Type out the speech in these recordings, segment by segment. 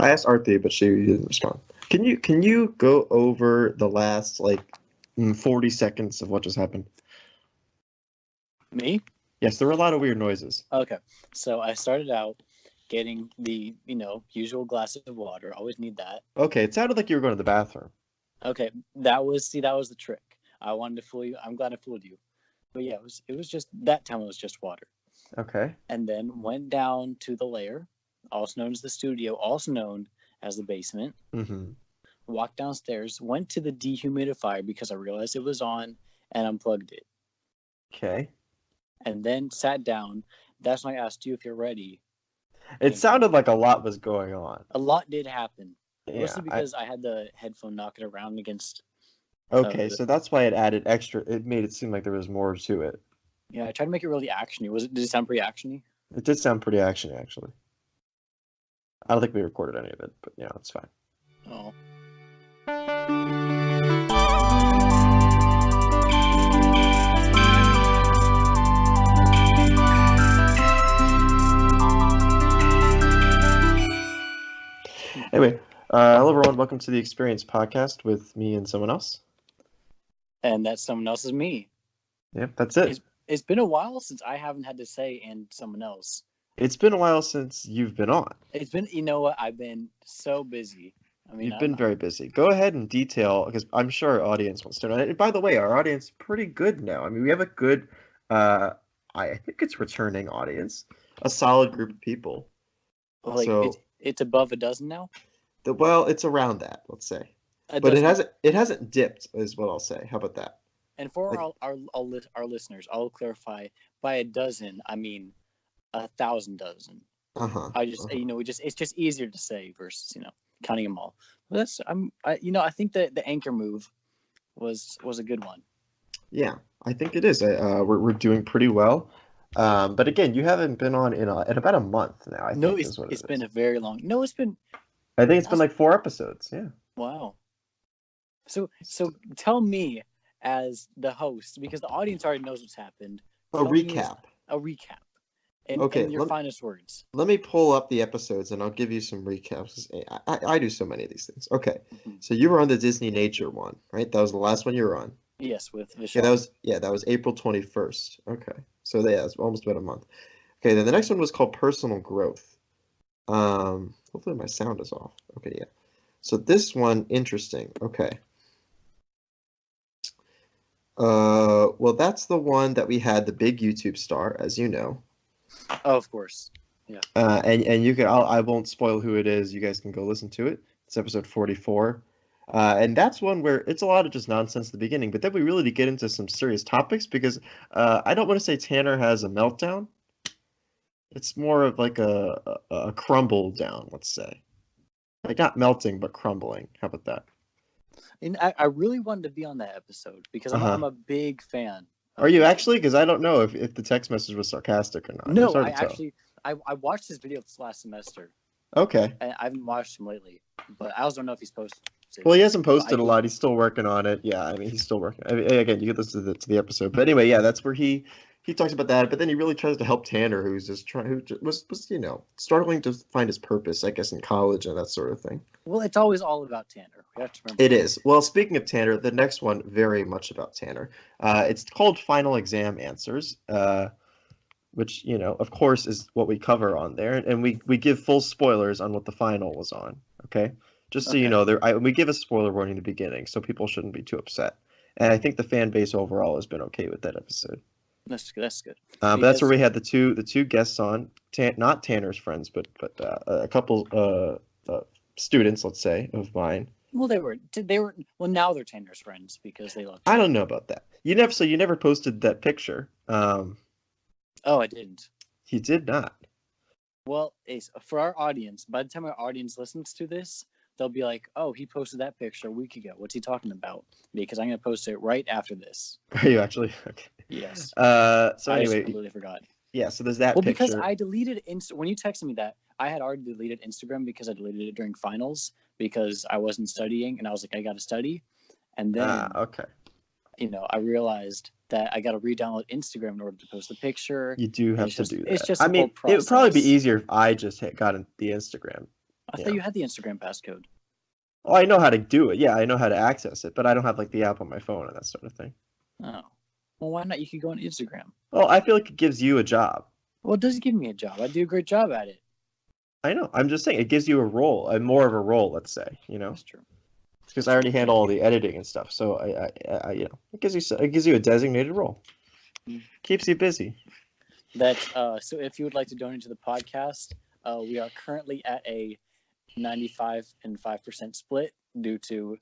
I asked Arthi, but she didn't respond. Can you go over the last 40 seconds of what just happened? Me? Yes, there were a lot of weird noises. Okay. So I started out getting the, usual glass of water. Always need that. Okay, it sounded like you were going to the bathroom. Okay. That was the trick. I wanted to fool you. I'm glad I fooled you. But yeah, it was just that time it was just water. Okay. And then went down to the lair, also known as the studio, also known as the basement. Mm-hmm. Walked downstairs, went to the dehumidifier because I realized it was on and unplugged it. Okay. And then sat down. That's when I asked you if you're ready. It sounded like a lot was going on. A lot did happen. Yeah. Mostly because I had the headphone knocking around against. Okay, so that's why it added extra. It made it seem like there was more to it. Yeah, I tried to make it really actiony. Did it sound pretty actiony? It did sound pretty actiony, actually. I don't think we recorded any of it, but yeah, it's fine. Oh. Anyway, hello everyone. Welcome to the Experience Podcast with me and someone else. And that someone else is me. Yep, that's it. It's been a while since I haven't had to say and someone else. It's been a while since you've been on. It's been, you know what? I've been so busy. I mean, You've been very busy. Go ahead and detail, because I'm sure our audience wants to know. And by the way, our audience is pretty good now. I mean, we have a good, I think it's returning audience, a solid group of people. Like, so it's above a dozen now. Well, it's around that, let's say. But it hasn't dipped, is what I'll say. How about that? And for our listeners, I'll clarify. By a dozen, I mean 1,000 dozen. I just it's just easier to say versus counting them all. But I think that the anchor move was a good one. Yeah, I think it is. We're doing pretty well. But again, you haven't been on in about a month now. I think it's been a very long. No, it's been. I think it's been like 4 episodes. Yeah. Wow. So tell me as the host, because the audience already knows what's happened. A recap. In your finest words. Let me pull up the episodes and I'll give you some recaps. I do so many of these things. Okay, so you were on the Disney Nature one, right? That was the last one you were on. Yes, with Vishal. That was April 21st. Okay, so it's almost about a month. Okay, then the next one was called Personal Growth. Hopefully my sound is off. Okay, yeah. So this one, interesting. Okay. Well, that's the one that we had the big YouTube star, as you know. Oh, of course. Yeah. And you can. I won't spoil who it is. You guys can go listen to it. It's episode 44. And that's one where it's a lot of just nonsense at the beginning, but then we really get into some serious topics because I don't want to say Tanner has a meltdown. It's more of like a crumble down, let's say. Like not melting, but crumbling. How about that? And I really wanted to be on that episode because I'm a big fan. Are you actually? Because I don't know if the text message was sarcastic or not. No, I watched his video this last semester. Okay. I haven't watched him lately, but I also don't know if he's posted. Well, he hasn't posted a lot. He's still working on it. Yeah, I mean, he's still working. I mean, again, you get this to the episode. But anyway, yeah, that's where he talks about that. But then he really tries to help Tanner, who was struggling to find his purpose, I guess, in college and that sort of thing. Well, it's always all about Tanner. We have to remember. It is. Well, speaking of Tanner, the next one very much about Tanner. It's called Final Exam Answers, which of course, is what we cover on there, and we give full spoilers on what the final was on. Okay. Just so you know, we give a spoiler warning in the beginning, so people shouldn't be too upset. And I think the fan base overall has been okay with that episode. That's good. But that's where we had the two guests on, not Tanner's friends, but a couple students, let's say, of mine. Well, they were. Well, now they're Tanner's friends because they love. I don't know about that. You never posted that picture. Oh, I didn't. You did not. Well, Ace, for our audience, by the time our audience listens to this, they'll be like, "Oh, he posted that picture a week ago. What's he talking about?" Because I'm going to post it right after this. Are you actually? Okay. Yes. So anyway, I completely forgot. Yeah. So there's that. Well, picture. because I deleted when you texted me that, I had already deleted Instagram because I deleted it during finals because I wasn't studying and I was like, I got to study, and then okay. I realized that I got to re-download Instagram in order to post the picture. You do have to do that. It's just. I mean, it would probably be easier if I just got the Instagram. I thought you had the Instagram passcode. Oh, I know how to do it. Yeah, I know how to access it, but I don't have like the app on my phone and that sort of thing. Oh. Well, why not? You could go on Instagram. Well, I feel like it gives you a job. Well, it does give me a job. I do a great job at it. I know. I'm just saying it gives you a role, more of a role, let's say, you know. That's true. Because I already handle all the editing and stuff, so I you know, it gives you a designated role. Keeps you busy. So if you would like to donate to the podcast, we are currently at a 95 and 5% split due to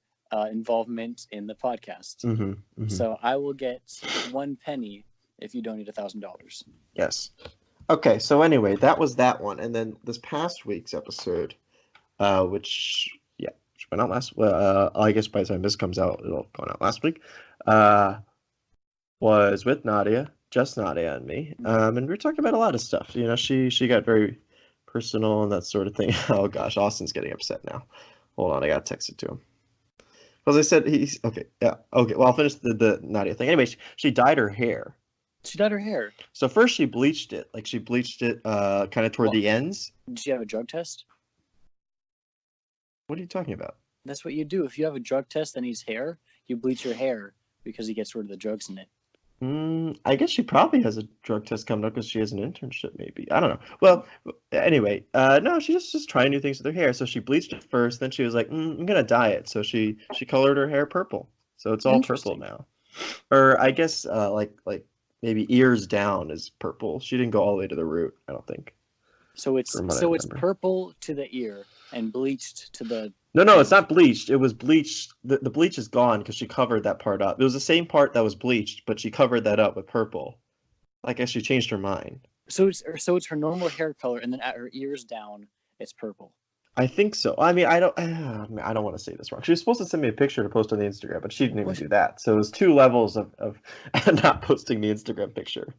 involvement in the podcast. So I will get 1 penny if you donate $1,000. Yes. Okay, so anyway, that was that one, and then this past week's episode, which went out last. I guess by the time this comes out, it'll go out last week. Was with Nadia, just Nadia and me, and we were talking about a lot of stuff. You know, she got very personal and that sort of thing. Oh gosh, Austin's getting upset now. Hold on, I gotta text it to him. Because I said he's okay. Yeah, okay. Well, I'll finish the Nadia thing. Anyway, she dyed her hair. She dyed her hair. So first she bleached it. Like she bleached it kind of toward the ends. Did she have a drug test? What are you talking about? That's what you do. If you have a drug test that needs hair, you bleach your hair because he gets rid of the drugs in it. I guess she probably has a drug test coming up because she has an internship, maybe. I don't know. Well, anyway, no, she's just trying new things with her hair. So she bleached it first. Then she was like, I'm gonna dye it. So she colored her hair purple. So it's all purple now. Or I guess like maybe ears down is purple. She didn't go all the way to the root, I don't think. So it's purple to the ear and bleached to the. No, it's not bleached. It was bleached. The bleach is gone because she covered that part up. It was the same part that was bleached, but she covered that up with purple. I guess she changed her mind. So it's her normal hair color, and then at her ears down, it's purple. I think so. I mean, I don't want to say this wrong. She was supposed to send me a picture to post on the Instagram, but she didn't even do that. So it was 2 levels of not posting the Instagram picture.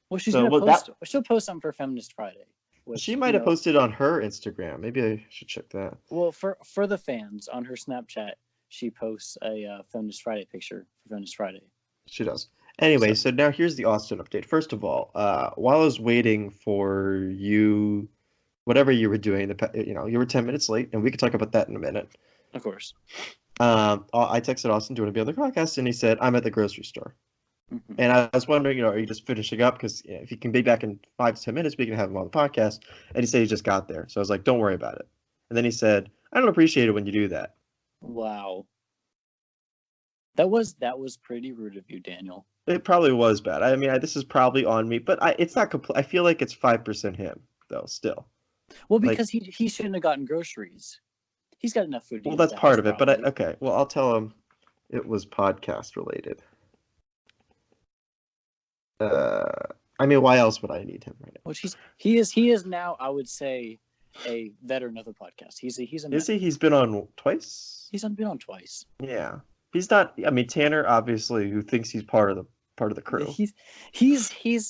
Well, she'll post something for Feminist Friday. Which, she might have posted on her Instagram. Maybe I should check that. Well, for the fans on her Snapchat, she posts a Feminist Friday picture for Feminist Friday. She does. Anyway, so now here's the Austin update. First of all, while I was waiting for you, whatever you were doing, you were 10 minutes late, and we could talk about that in a minute. Of course. I texted Austin, do you want to be on the podcast? And he said, I'm at the grocery store. And I was wondering, are you just finishing up? Because if you can be back in 5 to 10 minutes, we can have him on the podcast. And he said he just got there. So I was like, don't worry about it. And then he said, I don't appreciate it when you do that. Wow. That was pretty rude of you, Daniel. It probably was bad. I mean, this is probably on me, but it's not complete. I feel like it's 5% him, though, still. Well, because he shouldn't have gotten groceries. He's got enough food to eat. Well, that's part of it. But okay. Well, I'll tell him it was podcast related. I mean, why else would I need him right now? Well, he is now, I would say, a veteran of the podcast. He's a Is he? He's been on twice. He's been on twice. Yeah, he's not. I mean, Tanner obviously, who thinks he's part of the crew. He's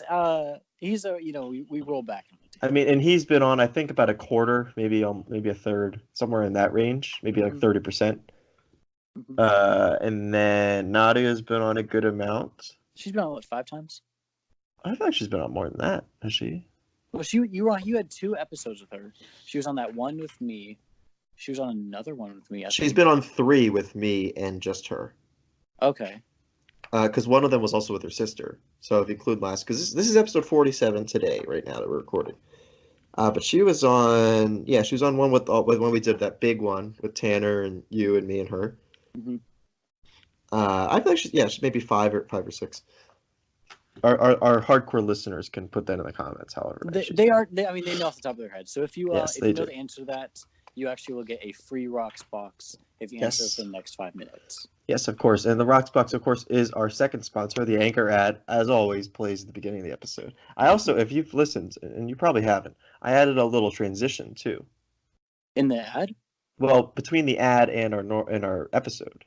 a we roll back on it. I mean, and he's been on, I think, about a quarter, maybe a third, somewhere in that range, maybe like 30%. And then Nadia's been on a good amount. She's been on what, 5 times? I feel like she's been on more than that. Has she? Well, you had 2 episodes with her. She was on that one with me. She was on another one with me. She's been on 3 with me and just her. Okay. Because one of them was also with her sister. So if you include last, because this is episode 47 today, right now that we're recording. But she was on, she was on one with when we did that big one with Tanner and you and me and her. I feel like she's maybe 5 or 6. Our hardcore listeners can put that in the comments. However, they know off the top of their head. So if you know the answer to that, you actually will get a free Rocks box if you answer within the next 5 minutes. Yes, of course. And the Rocks box, of course, is our second sponsor. The Anchor ad, as always, plays at the beginning of the episode. I also, if you've listened, and you probably haven't, I added a little transition too. In the ad? Well, between the ad and our episode.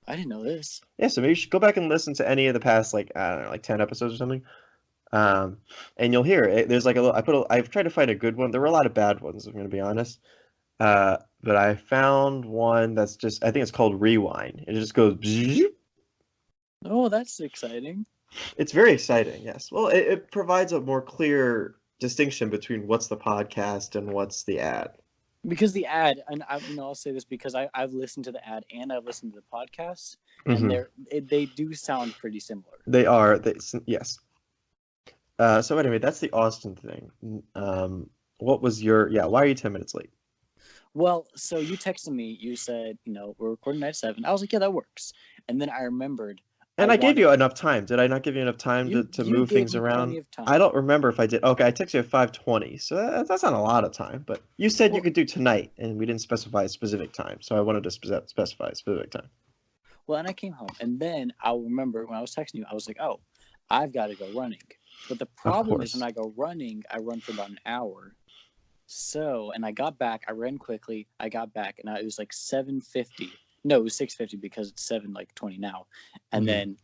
I didn't know this. Yeah, so maybe you should go back and listen to any of the past, like 10 episodes or something, and you'll hear it. There's like I've tried to find a good one. There were a lot of bad ones, if I'm going to be honest, but I found one that's just, I think it's called Rewind. It just goes. Oh, that's exciting. It's very exciting. Yes. Well, it provides a more clear distinction between what's the podcast and what's the ad. Because the ad, and I'll say this because I've listened to the ad and I've listened to the podcast, and they do sound pretty similar. They are. Yes. So anyway, that's the Austin thing. What was your? Yeah. Why are you 10 minutes late? Well, so you texted me. You said, we're recording at 7. I was like, yeah, that works. And then I remembered. And I gave you enough time. Did I not give you enough time to move things around? Plenty of time. I don't remember if I did. Okay, I texted you at 5:20, so that's not a lot of time. But you said you could do tonight, and we didn't specify a specific time, so I wanted to specify a specific time. Well, and I came home, and then I'll remember when I was texting you, I was like, oh, I've got to go running. But the problem is when I go running, I run for about an hour. So, and I got back, I ran quickly, I got back, and it was like 7:50. No, it was 6:50 because it's 7:20 now. And then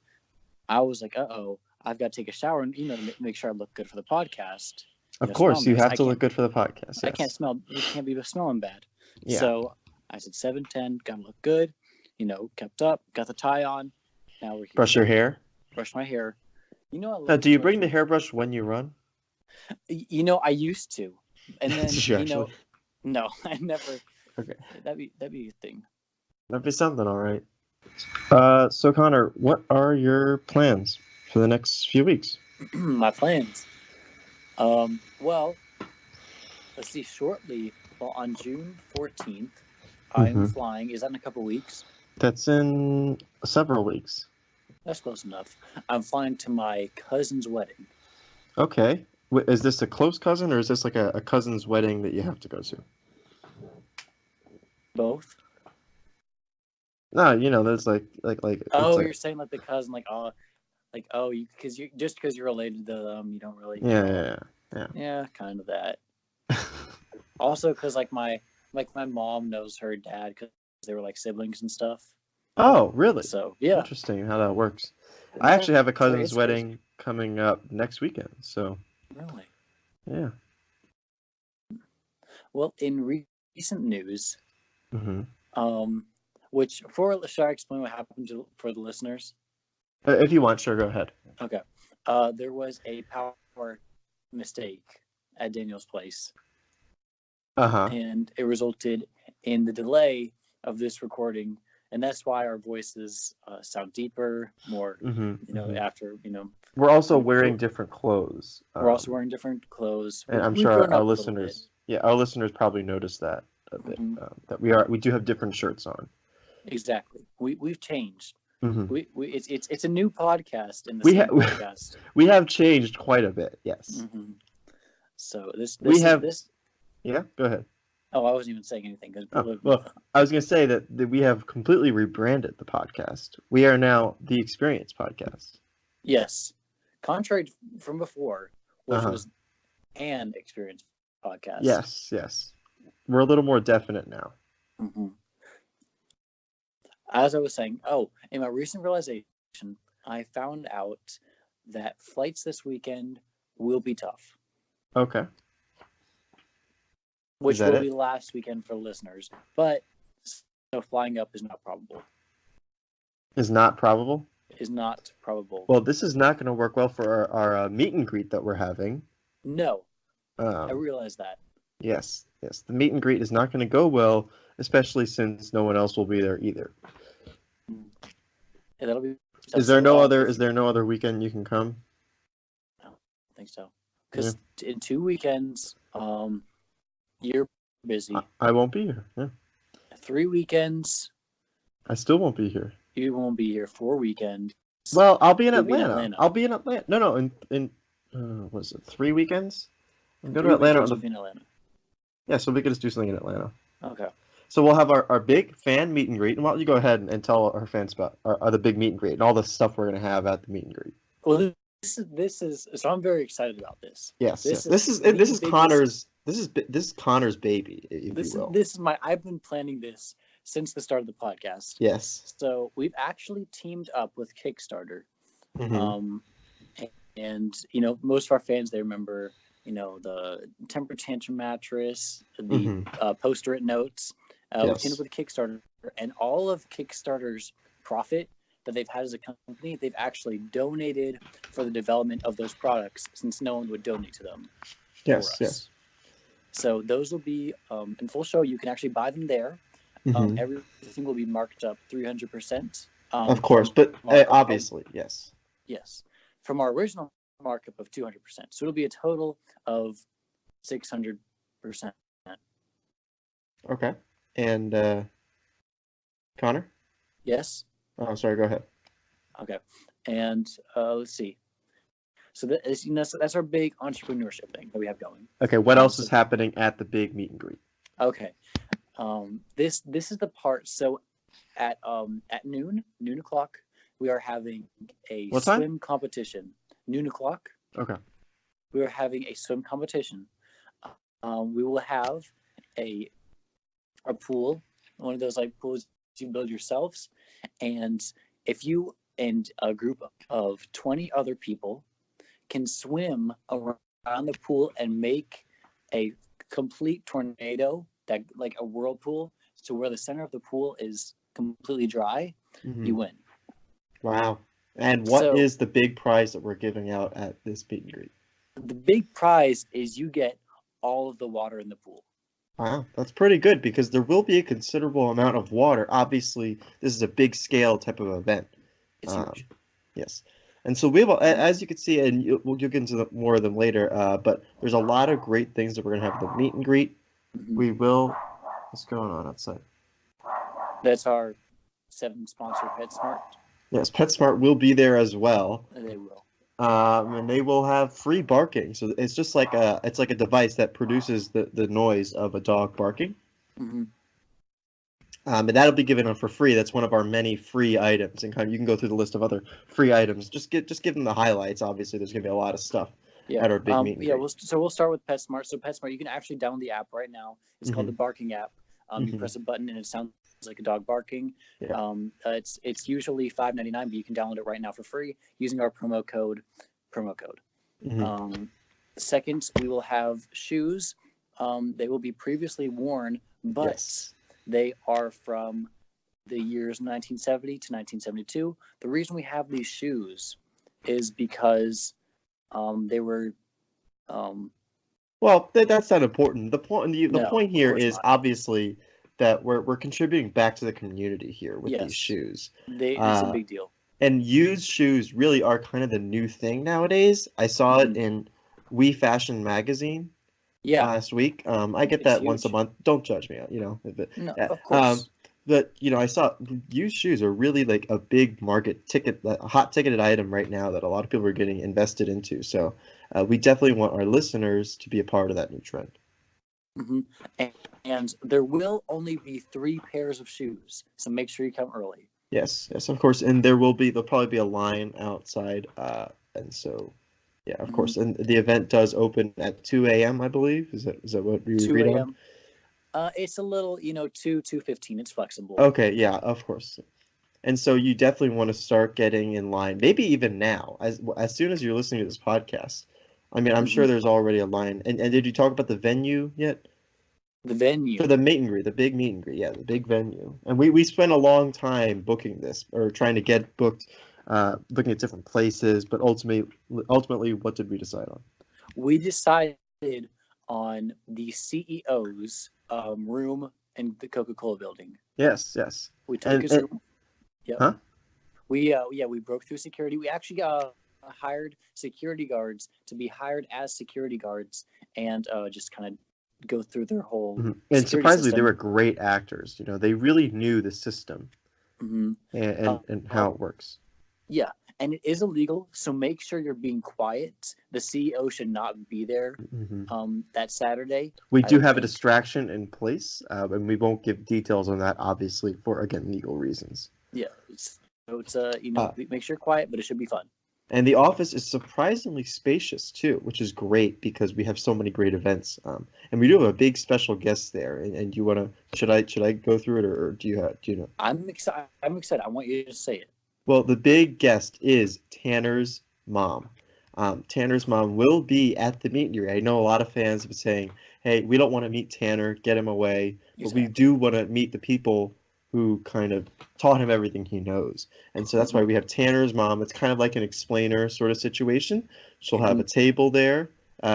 I was like, uh-oh, I've got to take a shower and, to make sure I look good for the podcast. Of course, you have to look good for the podcast. Yes. I can't be smelling bad. Yeah. So I said 7:10, got to look good, kept up, got the tie on. Now we're here. Brush your hair? Brush my hair. Now, do you bring the hairbrush when you run? I used to. And then, no, I never. Okay. That'd be a thing. That'd be something, all right. So Connor, what are your plans for the next few weeks? My plans. Well, let's see. Shortly, on June 14th, I'm flying. Is that in a couple weeks? That's in several weeks. That's close enough. I'm flying to my cousin's wedding. Okay. Is this a close cousin, or is this like a cousin's wedding that you have to go to? Both. No, there's like. Oh, you're saying like the cousin, because you're related to them, you don't really. Yeah. Yeah, kind of that. Also, because my mom knows her dad because they were like siblings and stuff. Oh, really? So yeah. Interesting how that works. I actually have a cousin's wedding coming up next weekend, so. Really? Yeah. Well, in recent news, should I explain what happened for the listeners? If you want, sure, go ahead. Okay. There was a power mistake at Daniel's place. And it resulted in the delay of this recording, and that's why our voices sound deeper, more, after, We're also wearing different clothes. We're also wearing different clothes. And I'm sure our listeners, our listeners probably noticed that a bit, that we do have different shirts on. Exactly. We've changed. It's a new podcast in the same podcast. We have changed quite a bit, yes. So this. Yeah, go ahead. Oh, I wasn't even saying anything. Well, I was going to say that we have completely rebranded the podcast. We are now the Experience Podcast. Yes. Contrary from before, which was an Experience Podcast. Yes. We're a little more definite now. As I was saying, in my recent realization, I found out that flights this weekend will be tough. Okay. Which will be last weekend for listeners. But flying up is not probable. Is not probable? Is not probable. Well, this is not going to work well for our meet and greet that we're having. No. I realize that. Yes. The meet and greet is not going to go well, especially since no one else will be there either. Yeah, that'll be. Is there no other weekend you can come? I don't think so. Because in 2 weekends, you're busy. I won't be here. Yeah. 3 weekends. I still won't be here. You won't be here 4 weekends. Well, I'll be in Atlanta. I'll be in Atlanta. No. In what is it? 3 weekends? I'm going to Atlanta. Yeah, so we could just do something in Atlanta. Okay. So we'll have our big fan meet and greet, and why don't you go ahead and tell our fans about the big meet and greet and all the stuff we're going to have at the meet and greet. Well, this is so I'm very excited about this. Yes. This is Connor's. This is Connor's baby, if you will. I've been planning this since the start of the podcast. Yes. So we've actually teamed up with Kickstarter. And most of our fans, they remember, the temper tantrum mattress, the poster-it notes. We teamed up with Kickstarter, and all of Kickstarter's profit that they've had as a company, they've actually donated for the development of those products, since no one would donate to them. Yes. So those will be in full show. You can actually buy them there. Everything will be marked up 300%. Of course, but obviously, yes. Yes, from our original markup of 200%. So it'll be a total of 600%. Okay, and Connor? Yes. Oh, sorry. Go ahead. Okay, and let's see. So that is, that's our big entrepreneurship thing that we have going. Okay, what else is happening at the big meet and greet? Okay, this is the part. So at noon o'clock, we are having a swim competition. Noon o'clock. Okay. We are having a swim competition. We will have a pool, one of those like pools you build yourselves, and if you and a group of 20 other people can swim around the pool and make a complete tornado, that like a whirlpool, so where the center of the pool is completely dry, you win. Wow. And what is the big prize that we're giving out at this meet and greet? The big prize is you get all of the water in the pool. Wow, that's pretty good because there will be a considerable amount of water. Obviously, this is a big scale type of event. It's huge. Yes. And so we will, as you can see, and we'll get into more of them later, but there's a lot of great things that we're going to have at the meet and greet. We will, what's going on outside? That's our 7 sponsor, PetSmart. Yes, PetSmart will be there as well. They will. And they will have free barking. So it's just like a device that produces the noise of a dog barking. And that'll be given out for free. That's one of our many free items. And you can go through the list of other free items. Just give them the highlights. Obviously, there's going to be a lot of stuff at our big meet and greet. We'll start with PetSmart. So PetSmart, you can actually download the app right now. It's called the Barking app. You press a button and it sounds like a dog barking. It's usually $5.99, but you can download it right now for free using our promo code. Second, we will have shoes. They will be previously worn, but they are from the years 1970 to 1972. The reason we have these shoes is because they were well, that's not important. The point here is obviously that we're contributing back to the community here with these shoes. It's a big deal. And used shoes really are kind of the new thing nowadays. I saw it in We Fashion magazine last week. I get that once a month. Don't judge me, No, of course. But I saw used shoes are really like a big market ticket, a hot ticketed item right now that a lot of people are getting invested into. So we definitely want our listeners to be a part of that new trend. And there will only be 3 pairs of shoes, so make sure you come early. Yes, of course, and there'll probably be a line outside, and so of course, and the event does open at 2 a.m. I believe. Is that what we agreed on? It's a little, 2:15. It's flexible. Okay, yeah, of course. And so you definitely want to start getting in line, maybe even now, as soon as you're listening to this podcast. I mean, I'm sure there's already a line. And did you talk about the venue yet? The venue for the meet and greet, the big meet and greet, the big venue. And we spent a long time booking this or trying to get booked, looking at different places. But ultimately, what did we decide on? We decided on the CEO's room in the Coca-Cola building. Yes. We took his room. Yep. Huh? We broke through security. We actually hired security guards to be hired as security guards and just kind of go through their whole and surprisingly system. They were great actors. They really knew the system and how it works. Yeah, and it is illegal, so make sure you're being quiet. The CEO should not be there that Saturday. We do have a distraction in place, and we won't give details on that, obviously, for again legal reasons. Yeah, it's make sure you're quiet, but it should be fun. And the office is surprisingly spacious too, which is great because we have so many great events. And we do have a big special guest there. And you want to? Should I go through it, or do you know? I'm excited. I want you to say it. Well, the big guest is Tanner's mom. Tanner's mom will be at the meet and greet. I know a lot of fans have been saying, "Hey, we don't want to meet Tanner, get him away," but we do want to meet the people who kind of taught him everything he knows. And so that's why we have Tanner's mom. It's kind of like an explainer sort of situation. She'll have a table there.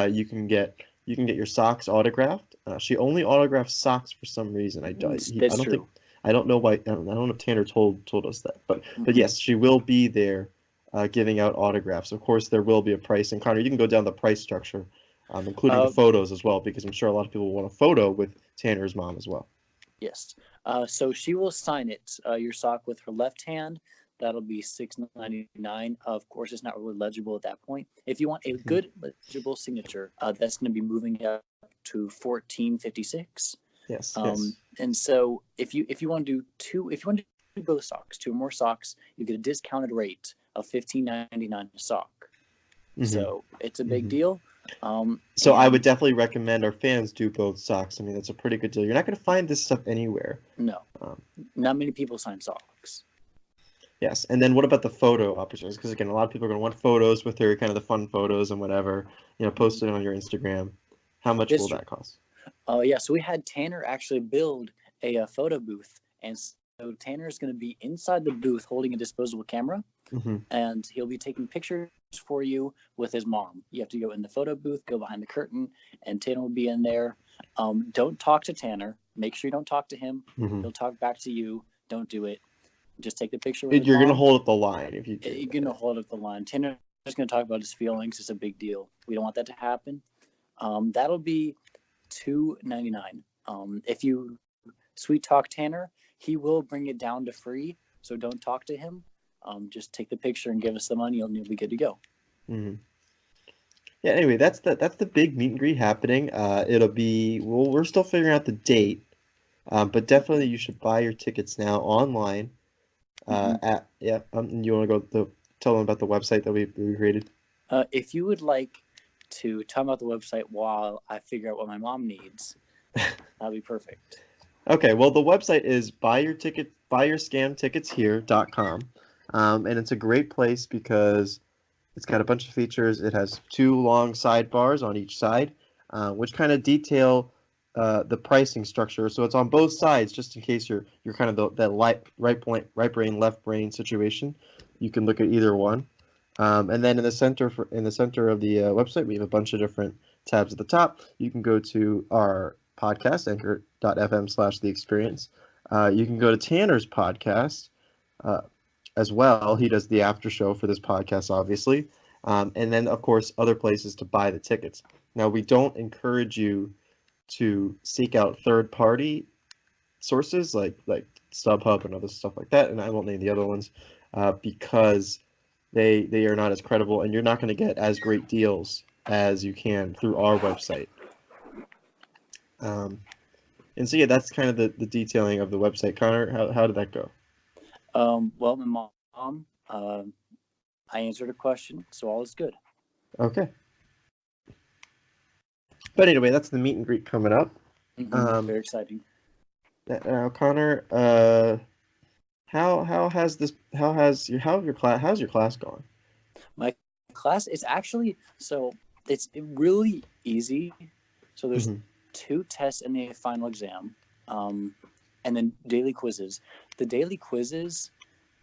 You can get, You can get your socks autographed. She only autographs socks for some reason. I That's don't true. think I don't know why. I don't know if Tanner told us that, but Mm-hmm. yes, she will be there, giving out autographs. Of course, there will be a price. And Connor, you can go down the price structure, including the photos as well, because I'm sure a lot of people want a photo with Tanner's mom as well. Yes. So she will sign it, your sock, with her left hand. That'll be $6.99. Of course, it's not really legible at that point. If you want a good legible signature, that's going to be moving up to $14.56. Yes. And so if you want to do both socks, 2 or more socks, you get a discounted rate of $15.99 a sock. So it's a big deal. So I would definitely recommend our fans do both socks. I mean, that's a pretty good deal. You're not going to find this stuff anywhere. No, not many people sign socks. Yes, and then what about the photo opportunities? Because again, a lot of people are going to want photos with her, kind of the fun photos and whatever. Post it on your Instagram. How much will that cost? Yeah, so we had Tanner actually build a photo booth, and so Tanner is going to be inside the booth holding a disposable camera, and he'll be taking pictures for you with his mom. You have to go in the photo booth, go behind the curtain, and Tanner will be in there. Don't talk to Tanner. Make sure you don't talk to him. He'll talk back to you. Don't do it. Just take the picture with his You're mom. going to hold up the line if you do. You're going to hold up the line. Tanner's going to talk about his feelings. It's a big deal. We don't want that to happen. That'll be $2.99. If you sweet talk Tanner, he will bring it down to free. So don't talk to him. Just take the picture and give us the money. You'll be good to go. Yeah. Anyway, that's the big meet and greet happening. It'll be we're still figuring out the date, but definitely you should buy your tickets now online. You want to go tell them about the website that we created? If you would like to talk about the website while I figure out what my mom needs, that'd be perfect. Okay, well, the website is buyyourscamticketshere.com, and it's a great place because it's got a bunch of features. It has 2 long sidebars on each side, which kind of detail the pricing structure. So it's on both sides, just in case you're kind of that right brain, left brain situation. You can look at either one. And then in the center of the website, we have a bunch of different tabs at the top. You can go to our podcast, anchor.fm/the experience. You can go to Tanner's podcast as well. He does the after show for this podcast, obviously. And then, of course, other places to buy the tickets. Now, we don't encourage you to seek out third-party sources like StubHub and other stuff like that, and I won't name the other ones, because they are not as credible, and you're not going to get as great deals as you can through our website. And so yeah, that's kind of the detailing of the website. Connor, how did that go? Well, my mom, I answered a question, so all is good. Okay. But anyway, that's the meet and greet coming up. Very exciting. Now, Connor, how's your class gone? My class is actually it's really easy. So there's 2 tests in the final exam, and then daily quizzes. The daily quizzes,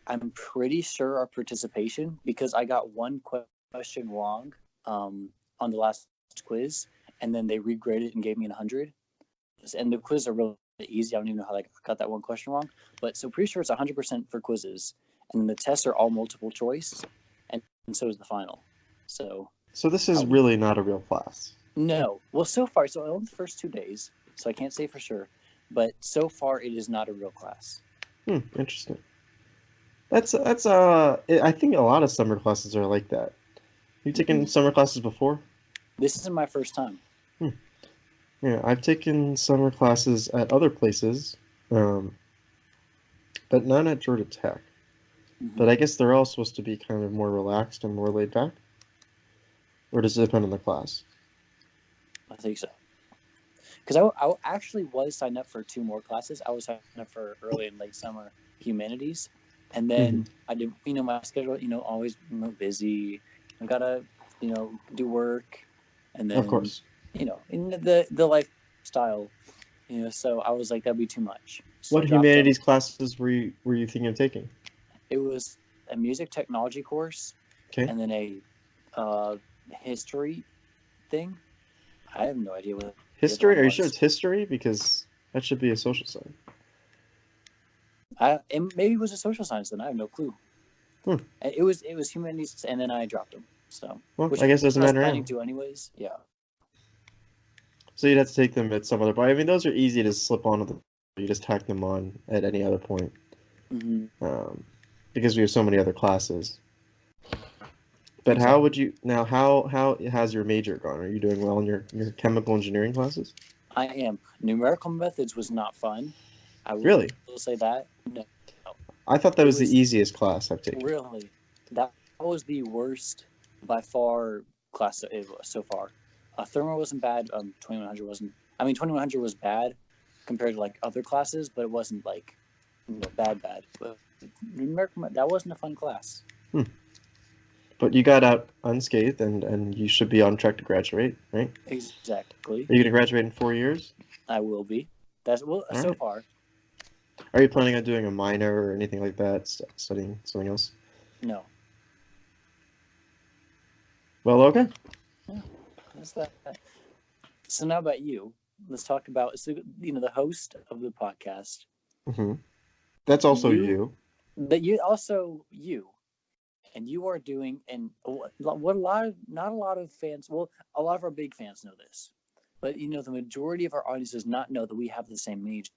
I'm pretty sure are participation because I got 1 question wrong on the last quiz, and then they regraded and gave me 100. And the quizzes are really easy. I don't even know how I got that 1 question wrong, but so pretty sure it's 100% for quizzes, and then the tests are all multiple choice, and so is the final. So this is really not a real class. No. Well, so far, so only the first 2 days, so I can't say for sure, but so far it is not a real class. Interesting. That's I think a lot of summer classes are like that. You taken summer classes before? This isn't my first time. Yeah, I've taken summer classes at other places, but none at Georgia Tech. But I guess they're all supposed to be kind of more relaxed and more laid back? Or does it depend on the class? I think so. Because I actually was signed up for 2 more classes. I was signed up for early and late summer humanities. And then I did, my schedule, always busy. I got to, do work. And then, of course, in the lifestyle, so I was like, that'd be too much. So what humanities classes were you thinking of taking? It was a music technology course. Okay. And then a history thing. I have no idea what the other History? one Are you sure was. it's history? Because that should be a social science. Maybe it was a social science then. I have no clue. It was humanities, and then I dropped them. So, Well, which I guess it doesn't I was matter planning now. to anyways. Yeah. So you'd have to take them at some other point. I mean, those are easy to slip on. You just tack them on at any other point. Because we have so many other classes. But how would you now? How has your major gone? Are you doing well in your chemical engineering classes? I am. Numerical methods was not fun. I Really? will say that. No. I thought that was the easiest class I've taken. Really? That was the worst by far class so far. Thermal wasn't bad. 2100 wasn't. I mean, 2100 was bad compared to like other classes, but it wasn't like bad. But numerical, that wasn't a fun class. But you got out unscathed, and you should be on track to graduate, right? Exactly. Are you going to graduate in 4 years? I will be. That's so far. Are you planning on doing a minor or anything like that, studying something else? No. Well, okay. Yeah, that's that. So now about you. Let's talk about the host of the podcast. That's also you. That you also you. And you are doing, and what not a lot of fans, well, a lot of our big fans know this, but the majority of our audience does not know that we have the same major.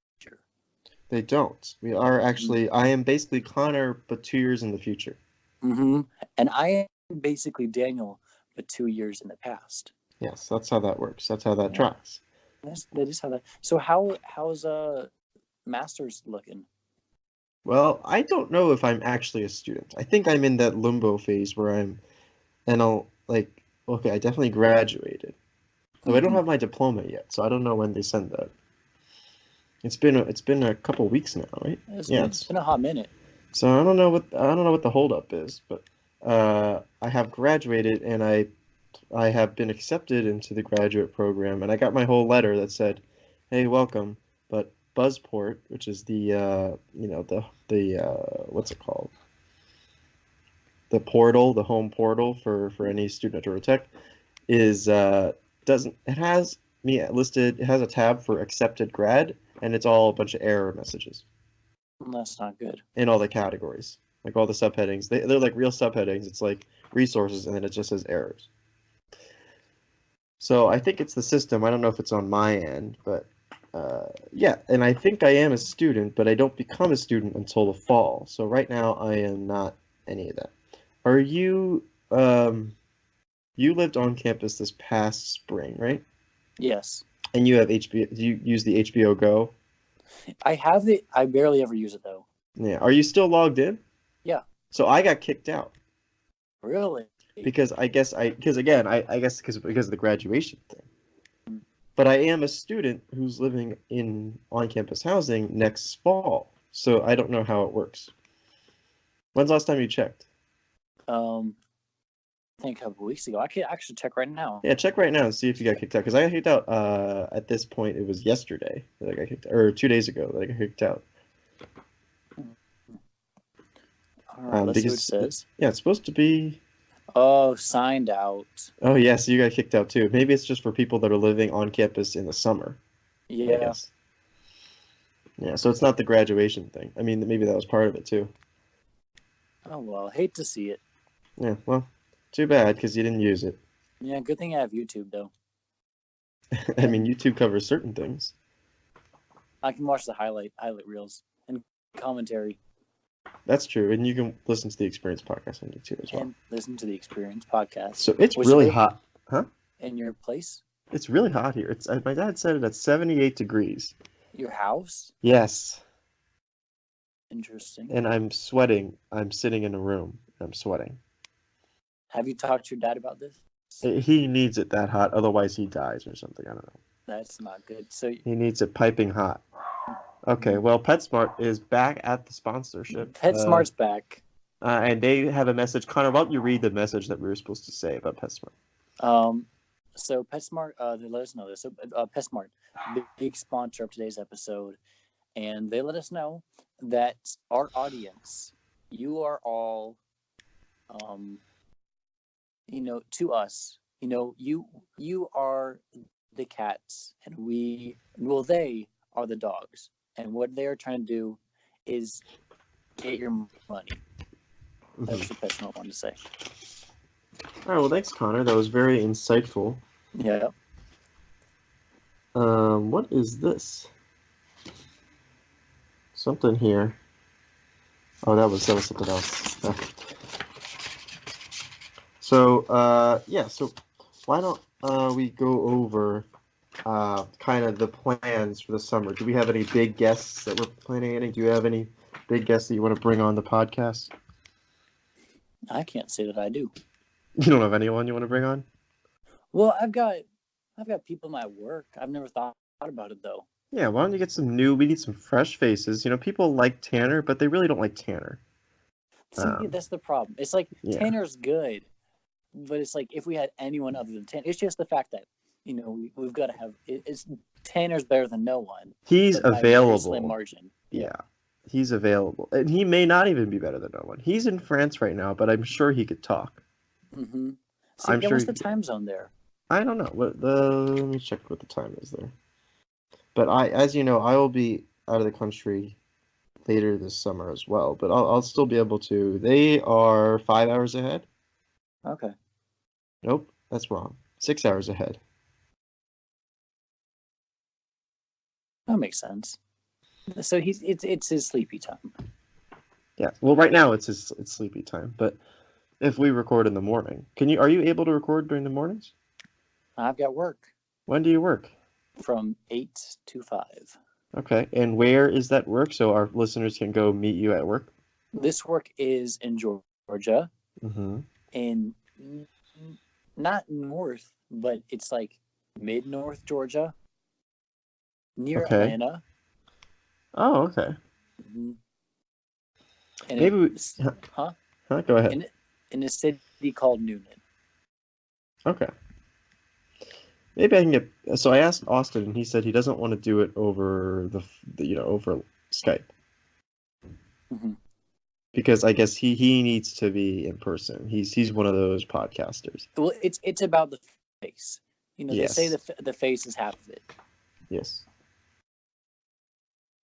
They don't. We are actually, I am basically Connor, but 2 years in the future. And I am basically Daniel, but 2 years in the past. Yes, that's how that works. That's how that tracks. That is how that. So how's Masters looking? Well, I don't know if I'm actually a student. I think I'm in that limbo phase where okay, I definitely graduated. Though I don't have my diploma yet, so I don't know when they send that. It's been a couple weeks now, right? It's been a hot minute. So I don't know what the holdup is, but I have graduated and I have been accepted into the graduate program, and I got my whole letter that said, "Hey, welcome," but Buzzport, which is the what's it called? The portal, the home portal for any student at Georgia Tech, it has me listed. It has a tab for accepted grad, and it's all a bunch of error messages. That's not good. In all the categories, like all the subheadings, they're like real subheadings. It's like resources, and then it just says errors. So I think it's the system. I don't know if it's on my end, but yeah, and I think I am a student, but I don't become a student until the fall. So right now I am not any of that. Are you, you lived on campus this past spring, right? Yes. And you have HBO, do you use the HBO Go? I have I barely ever use it though. Yeah. Are you still logged in? Yeah. So I got kicked out. Really? Because I guess because of the graduation thing. But I am a student who's living in on-campus housing next fall, so I don't know how it works. When's the last time you checked? I think a couple weeks ago. I can actually check right now. Yeah, check right now and see if you got kicked out. Because I got kicked out. At this point, it was yesterday that I got kicked, or 2 days ago that I got kicked out. All right, let's see what it says. Yeah, it's supposed to be. Oh, signed out. Oh, yeah, so you got kicked out too. Maybe it's just for people that are living on campus in the summer. Yeah. I guess. Yeah, so it's not the graduation thing. I mean, maybe that was part of it too. Oh, well, hate to see it. Yeah, well, too bad because you didn't use it. Yeah, good thing I have YouTube though. I mean, YouTube covers certain things. I can watch the highlight reels and commentary. That's true, and you can listen to the Experience podcast on YouTube as well. And listen to the Experience podcast. So it's really hot, huh? In your place? It's really hot here. It's my dad said it at 78 degrees. Your house? Yes. Interesting. And I'm sweating. I'm sitting in a room. I'm sweating. Have you talked to your dad about this? He needs it that hot, otherwise he dies or something. I don't know. That's not good. So he needs it piping hot. Okay, well, PetSmart is back at the sponsorship. PetSmart's back. And they have a message. Connor, why don't you read the message that we were supposed to say about PetSmart? So PetSmart, they let us know this. So PetSmart, big sponsor of today's episode, and they let us know that our audience, you are all, to us, you are the cats, and they are the dogs. And what they are trying to do is get your money. That's the best I wanted to say. All right, well, thanks, Connor. That was very insightful. Yeah. What is this? Something here. Oh, that was something else. So, yeah, so why don't we go over kind of the plans for the summer? Do we have any big guests that we're planning? Do you have any big guests that you want to bring on the podcast? I can't say that I do. You don't have anyone you want to bring on? Well, I've got people in my work. I've never thought about it though. Yeah, why don't you get some new? We need some fresh faces. You know, people like Tanner, but they really don't like Tanner. See, that's the problem. It's like Tanner's good, but it's like if we had anyone other than Tanner, it's just the fact that we've got to have. It's Tanner's better than no one. He's available. Slim margin. Yeah, he's available, and he may not even be better than no one. He's in France right now, but I'm sure he could talk. Mm-hmm. See, I'm sure what's the time zone there? I don't know. Let me check what the time is there. But as you know, I will be out of the country later this summer as well. But I'll still be able to. They are 5 hours ahead. Okay. Nope, that's wrong. 6 hours ahead. That makes sense. So it's his sleepy time. Yeah. Well, right now it's sleepy time. But if we record in the morning, are you able to record during the mornings? I've got work. When do you work? From 8 to 5. Okay. And where is that work so our listeners can go meet you at work? This work is in Georgia. Mm-hmm. In not north, but it's like mid-north Georgia. Near Atlanta. Oh, okay. Mm-hmm. And maybe Huh? Go ahead. In a city called Newnan. Okay. Maybe I can get. So I asked Austin, and he said he doesn't want to do it over over Skype. Mm-hmm. Because I guess he needs to be in person. He's one of those podcasters. Well, it's about the face. They say the face is half of it. Yes.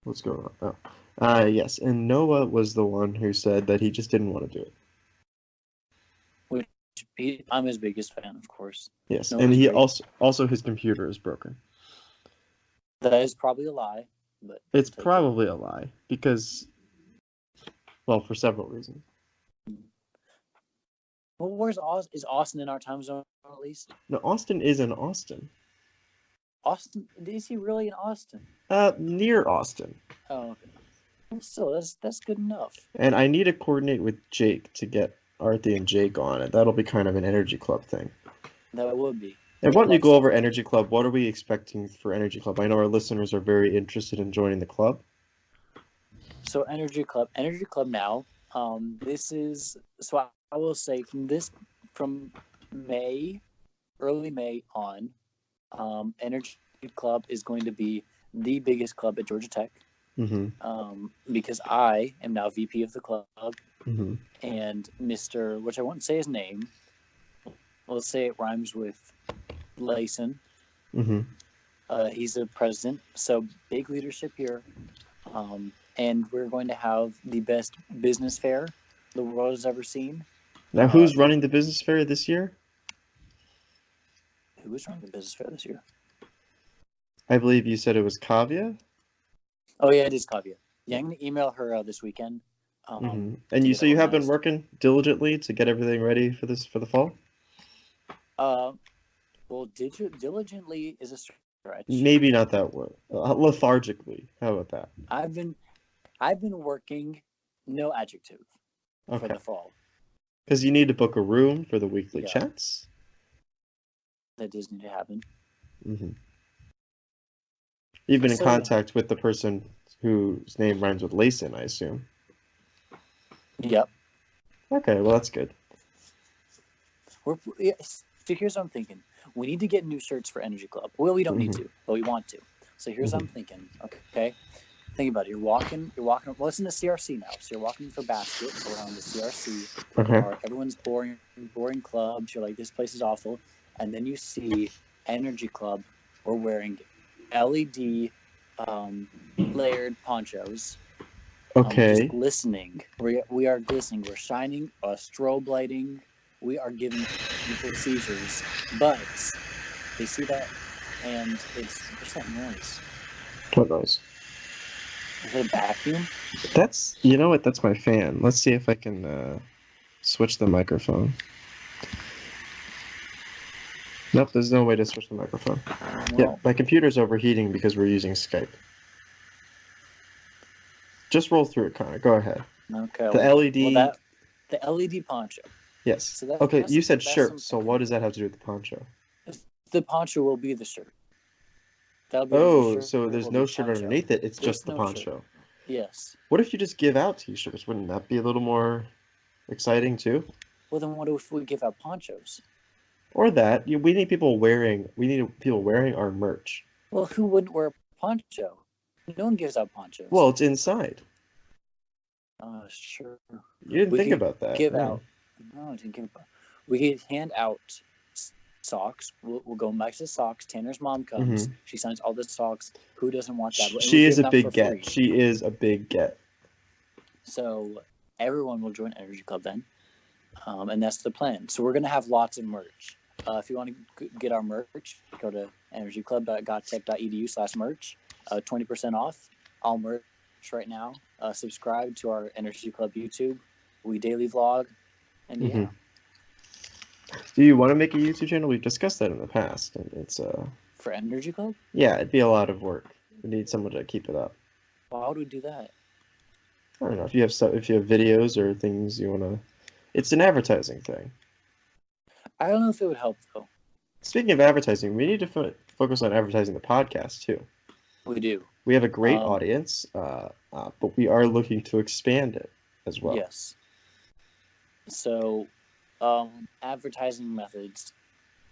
What's going on? Oh. Yes, and Noah was the one who said that he just didn't want to do it. I'm his biggest fan, of course. Yes, Noah's and he great. also his computer is broken. That is probably a lie, but it's probably a lie because, well, for several reasons. Well, where's Austin? Is Austin in our time zone at least? No, Austin is in Austin. Austin? Is he really in Austin? Near Austin. Oh, okay. Well, still, that's good enough. And I need to coordinate with Jake to get Arthi and Jake on it. That'll be kind of an Energy Club thing. That would be. And why don't you go over Energy Club? What are we expecting for Energy Club? I know our listeners are very interested in joining the club. So Energy Club now. This is so I will say from early May on, Energy Club is going to be the biggest club at Georgia Tech. Mm-hmm. Because I am now VP of the club, mm-hmm. and Mr. which I won't say his name. Let's say it rhymes with Layson. Mm-hmm. He's the president, so big leadership here. And we're going to have the best business fair the world has ever seen. Now, who's running the business fair this year? Who is running the business fair this year? I believe you said it was Kavya. Oh yeah, it is Kavya. Yeah, I'm going to email her this weekend. Mm-hmm. And you have been working diligently to get everything ready for the fall? Well, diligently is a stretch. Maybe not that word. Lethargically. How about that? I've been working, no adjective, for the fall. Because you need to book a room for the weekly chats. That does need to happen. Mm-hmm. You've been in contact with the person whose name rhymes with Layson, I assume. Yep. Okay, well, that's good. So here's what I'm thinking. We need to get new shirts for Energy Club. Well, we don't need to, but we want to. So here's what I'm thinking. Okay. Think about it. You're walking. Well, it's in the CRC now. So you're walking for basket around the CRC. Okay. Everyone's boring clubs. You're like, this place is awful. And then you see Energy Club we're wearing LED layered ponchos. Okay. Just glistening. We are glistening. We're shining. Strobe lighting. We are giving people seizures. But they see that, and what's that noise? What noise? Is it a vacuum? That's, you know what? That's my fan. Let's see if I can switch the microphone. Nope, there's no way to switch the microphone. Well, yeah, my computer's overheating because we're using Skype. Just roll through it, Connor. Go ahead. Okay. The LED. Well, the LED poncho. Yes. So okay, you said shirt, so what does that have to do with the poncho? The poncho will be the shirt. That'll be the shirt, so there's no shirt underneath it. It's just the poncho. Shirt. Yes. What if you just give out t-shirts? Wouldn't that be a little more exciting too? Well, then what if we give out ponchos? Or that. We need people wearing our merch. Well, who wouldn't wear a poncho? No one gives out ponchos. Well, it's inside. Sure. You didn't think about that. No, I didn't think about. We could hand out socks. We'll go back to socks. Tanner's mom comes. Mm-hmm. She signs all the socks. Who doesn't want that? She is a big get. She is a big get. So everyone will join Energy Club then, and that's the plan. So we're gonna have lots of merch. If you want to get our merch, go to energyclub.gottech.edu/merch. 20% off all merch right now. Subscribe to our Energy Club YouTube. We daily vlog, and yeah. Do you want to make a YouTube channel? We've discussed that in the past, and it's for Energy Club. Yeah, it'd be a lot of work. We need someone to keep it up. Why would we do that? I don't know. If you have videos or things you want to, it's an advertising thing. I don't know if it would help though. Speaking of advertising, we need to focus on advertising the podcast too. We do. We have a great audience, but we are looking to expand it as well. Yes. So, advertising methods.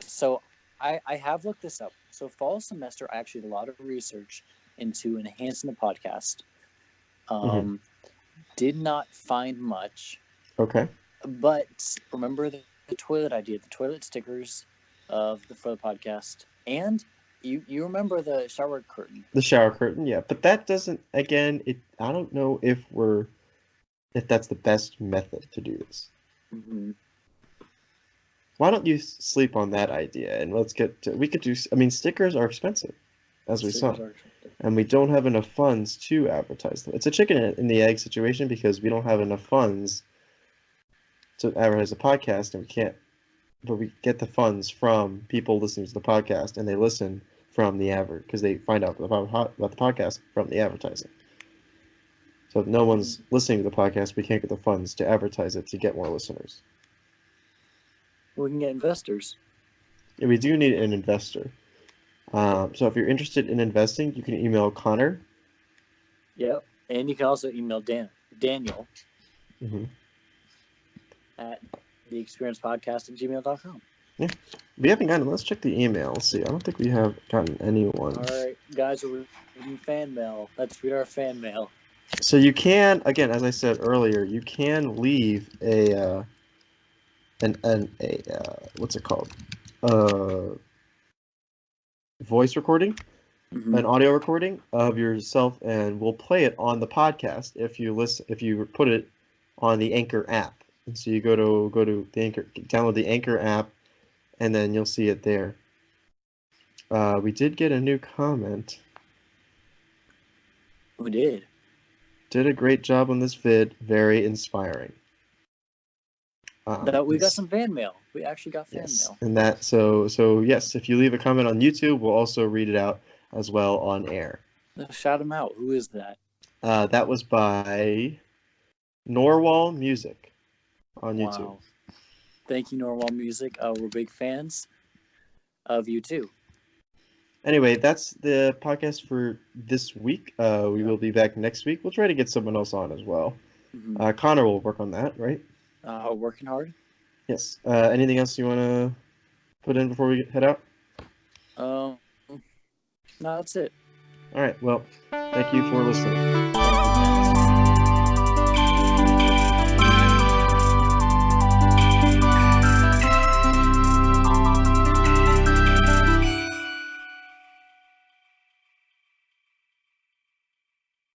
So, I have looked this up. So, fall semester, I actually did a lot of research into enhancing the podcast. Did not find much. Okay. But remember the toilet idea, the toilet stickers for the podcast, and you remember the shower curtain. The shower curtain, yeah, but that doesn't. Again, I don't know if that's the best method to do this. Mm-hmm. Why don't you sleep on that idea and let's get to, we could do. I mean, stickers are expensive, as we saw, and we don't have enough funds to advertise them. It's a chicken and the egg situation because we don't have enough funds to advertise the podcast, and we can't. But we get the funds from people listening to the podcast, and they listen from the because they find out about the podcast from the advertising. So if no one's listening to the podcast, we can't get the funds to advertise it to get more listeners. We can get investors. Yeah, we do need an investor. So if you're interested in investing, you can email Connor. Yep, and you can also email Daniel at theexperiencepodcast@gmail.com. Yeah, we haven't gotten. Let's check the email. Let's see. I don't think we have gotten anyone. All right, guys, we're reading fan mail. Let's read our fan mail. So you can, again, as I said earlier, you can leave a what's it called? Voice recording, an audio recording of yourself, and we'll play it on the podcast if you put it on the Anchor app. And so you go to the Anchor, download the Anchor app, and then you'll see it there. We did get a new comment. We did. Did a great job on this vid. Very inspiring. We got some fan mail. We actually got fan mail. And that so yes, if you leave a comment on YouTube, we'll also read it out as well on air. Shout them out. Who is that? That was by Norwal Music on YouTube. Wow. Thank you, Norwal Music. We're big fans of you too. Anyway, that's the podcast for this week. We will be back next week. We'll try to get someone else on as well. Connor will work on that, right? Working hard. Yes. Anything else you want to put in before we head out? No, that's it. All right. Well, thank you for listening.